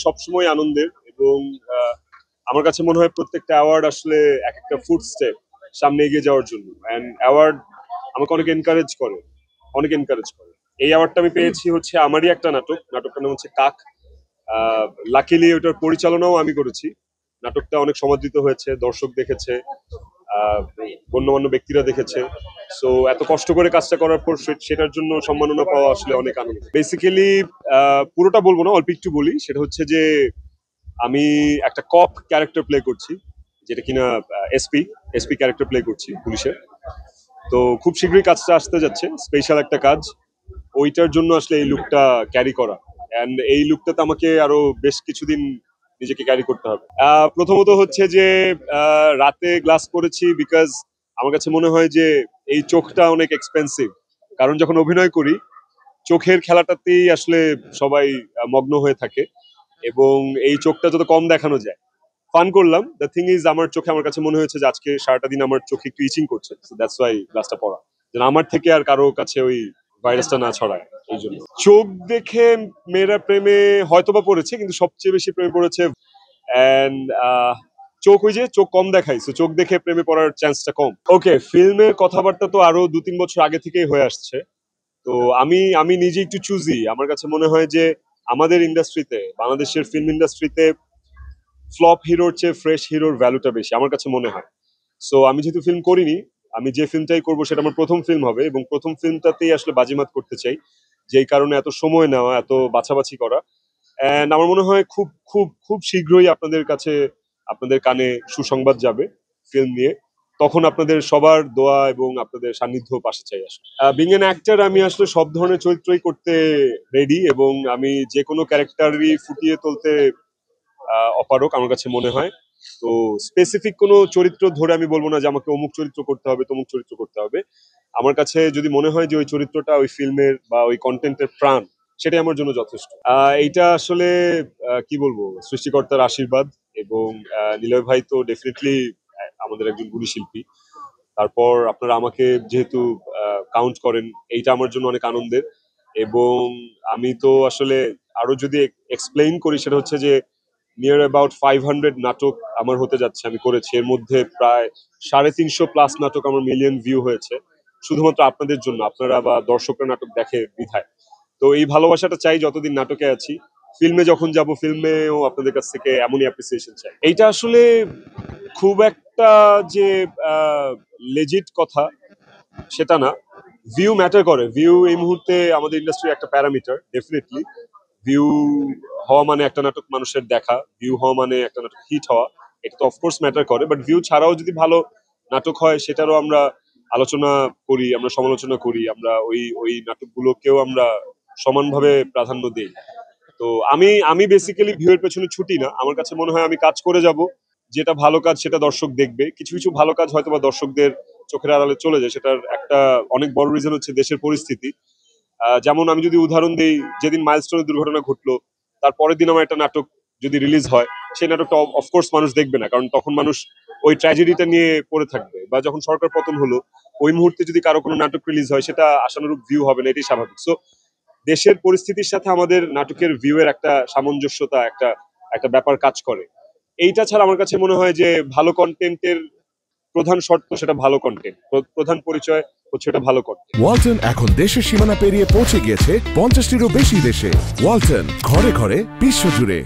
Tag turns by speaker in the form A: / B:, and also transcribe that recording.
A: সবসময় আনন্দের এবং আমার কাছে মনে হয় প্রত্যেকটা অ্যাওয়ার্ড আসলে এক একটা ফুড স্টেপ সামনে এগিয়ে যাওয়ার জন্য। অ্যান্ড অ্যাওয়ার্ড আমাকে অনেক এনকারেজ করে। এই অ্যাওয়ার্ডটা আমি পেয়েছি হচ্ছে আমারই একটা নাটকটার নাম হচ্ছে কাক। লাকিলি ওটার পরিচালনাও আমি করেছি। নাটকটা অনেক সমাদৃত হয়েছে, দর্শক দেখেছে, আহ, গণ্যমান্য ব্যক্তিরা দেখেছে। সো এত কষ্ট করে কাজটা করার পর সেটার জন্য সম্মাননা পাওয়া আসলে অনেক আনন্দ। বেসিক্যালি পুরোটা বলবো না, অল্প একটু বলি। সেটা হচ্ছে যে আমি একটা কপ ক্যারেক্টার প্লে করছি, যেটা কিনা এসপি এসপি ক্যারেক্টার প্লে করছি পুলিশের। তো খুব শীঘ্রই কাজটা আসতে যাচ্ছে, স্পেশাল একটা কাজ। ওইটার জন্য আসলে এই লুকটা ক্যারি করা, এন্ড এই লুকটাতে আমাকে আরো বেশ কিছুদিন নিজেকে ক্যারি করতে হবে। প্রথমত হচ্ছে যে রাতে গ্লাস পরেছি বিকজ আমার কাছে মনে হয় যে এই চোখটা অনেক এক্সপেন্সিভ। কারণ যখন অভিনয় করি চোখের খেলাটাতেই আসলে সবাই মগ্ন হয়ে থাকে, এবং এই চোখটা যত কম দেখানো যায়। ফান করলাম। দ্য থিং ইজ, আমার চোখে আমার কাছে মনে হয়েছে যে আজকে সারাটা দিন আমার চোখে একটু ইচিং করছে, সো দ্যাটস ওয়াই গ্লাসটা পরা, যেন আমার থেকে আর কারো কাছে ওই ভাইরাসটা না ছড়ায়। এই জন্য চোখ দেখে মেয়েরা প্রেমে হয়তোবা পড়েছে, কিন্তু সবচেয়ে বেশি প্রেমে পড়েছে অ্যান্ড চোখ, ওই যে চোখ কম দেখাই, so চোখ দেখে প্রেমে পড়ার চান্সটা কম। ওকে, ফিল্মের কথাবার্তা তো আরো 2-3 বছর আগে থেকেই হয়ে আসছে। তো আমি আমি নিজে একটু চুজি। আমার কাছে মনে হয় যে আমাদের ইন্ডাস্ট্রিতে, বাংলাদেশের ফিল্ম ইন্ডাস্ট্রিতে ফ্লপ হিরোর চেয়ে ফ্রেশ হিরোর ভ্যালুটা বেশি আমার কাছে মনে হয়। সো আমি যেহেতু ফিল্ম করিনি, আমি যে ফিল্মটাই করবো সেটা আমার প্রথম ফিল্ম হবে, এবং প্রথম ফিল্মটাতেই আসলে বাজিমাত করতে চাই। যেই কারণে এত সময় নেওয়া, এত বাছাবাছি করা। এন্ড আমার মনে হয় খুব খুব খুব শীঘ্রই আপনাদের কাছে, আপনাদের কানে সুসংবাদ যাবে ফিল্ম নিয়ে। তখন আপনাদের সবার দোয়া এবং আপনাদের সান্নিধ্য পাশে চাই আসলে। বিং এন অ্যাক্টর, আমি আসলে সব ধরনের চরিত্রই করতে রেডি, এবং আমি যে কোনো ক্যারেক্টারই ফুটিয়ে তুলতে অপারক আমার কাছে মনে হয়। তো স্পেসিফিক কোনো চরিত্র ধরে আমি বলবো না যে আমাকে অমুক চরিত্র করতে হবে, তমুক চরিত্র করতে হবে। আমার কাছে যদি মনে হয় যে ওই চরিত্রটা ওই ফিল্মের বা ওই কন্টেন্টের প্রাণ, সেটাই আমার জন্য যথেষ্ট। এইটা আসলে কি বলবো, সৃষ্টিকর্তার আশীর্বাদ। এবং নিলয় ভাই তো ডেফিনেটলি আমাদের একজন গুণী শিল্পী। তারপর আপনারা আমাকে যেহেতু কাউন্ট করেন, এইটা আমার জন্য অনেক আনন্দের। এবং আমি তো আসলে আরো যদি এক্সপ্লেইন করি, সেটা হচ্ছে যে নিয়ার অ্যাবাউট 500 নাটক আমার হতে যাচ্ছে, আমি করেছি। এর মধ্যে প্রায় 350+ নাটক আমার মিলিয়ন ভিউ হয়েছে, শুধুমাত্র আপনাদের জন্য, আপনারা বা দর্শকরা নাটক দেখে বিধায়। তো এই ভালোবাসাটা চাই যতদিন নাটকে আছি। ফিল্মে যখন যাব, ফিল্মেও আপনাদের কাছ থেকে এমনই অ্যাপ্রিসিয়েশন চাই। এইটা আসলে খুব একটা যে লেজিট কথা সেটা না। ভিউ ম্যাটার করে। ভিউ এই মুহূর্তে আমাদের ইন্ডাস্ট্রির একটা প্যারামিটার, ডেফিনেটলি। ভিউ হওয়া মানে একটা নাটক মানুষের দেখা, ভিউ হওয়া মানে একটা নাটক হিট হওয়া, এটা তো অফকোর্স ম্যাটার করে। বাট ভিউ ছাড়াও যদি ভালো নাটক হয়, সেটারও আমরা আলোচনা করি, আমরা সমালোচনা করি, আমরা ওই ওই নাটকগুলোকেও আমরা সমানভাবে প্রাধান্য দিই। তো আমি আমি বেসিক্যালি ভিউ এর পেছনে ছুটি না। আমার কাছে মনে হয় আমি কাজ করে যাব, যেটা ভালো কাজ সেটা দর্শক দেখবে। কিছু কিছু ভালো কাজ হয়তো বা দর্শকদের চোখের আড়ালে চলে যায়, সেটার একটা অনেক বড় রিজন হচ্ছে দেশের পরিস্থিতি। যেমন আমি যদি উদাহরণ দিই, যেদিন মাইলস্টোনের দুর্ঘটনা ঘটলো, তার পরের দিন আমার একটা নাটক যদি রিলিজ হয়, সেই নাটকটা অফকোর্স মানুষ দেখবে না, কারণ তখন মানুষ ওই ট্র্যাজেডিটা নিয়ে পড়ে থাকবে। বা যখন সরকার পতন হলো, ওই মুহূর্তে যদি কারো কোনো নাটক রিলিজ হয়, সেটা আশানুরূপ ভিউ হবে না, এটাই স্বাভাবিক। সো দেশের পরিস্থিতির সাথে আমাদের নাটকের ভিউ এর একটা সামঞ্জস্যতা, একটা একটা ব্যাপার কাজ করে। এইটা ছাড়া আমার কাছে মনে হয় যে ভালো কন্টেন্টের প্রধান শর্ত সেটা ভালো কন্টেন্ট, প্রধান পরিচয় হচ্ছে এটা ভালো কন্টেন্ট।
B: ওয়ালটন এখন দেশের সীমানা পেরিয়ে পৌঁছে গিয়েছে 50টিরও বেশি দেশে। ওয়ালটন, ঘরে ঘরে বিশ্বজুড়ে।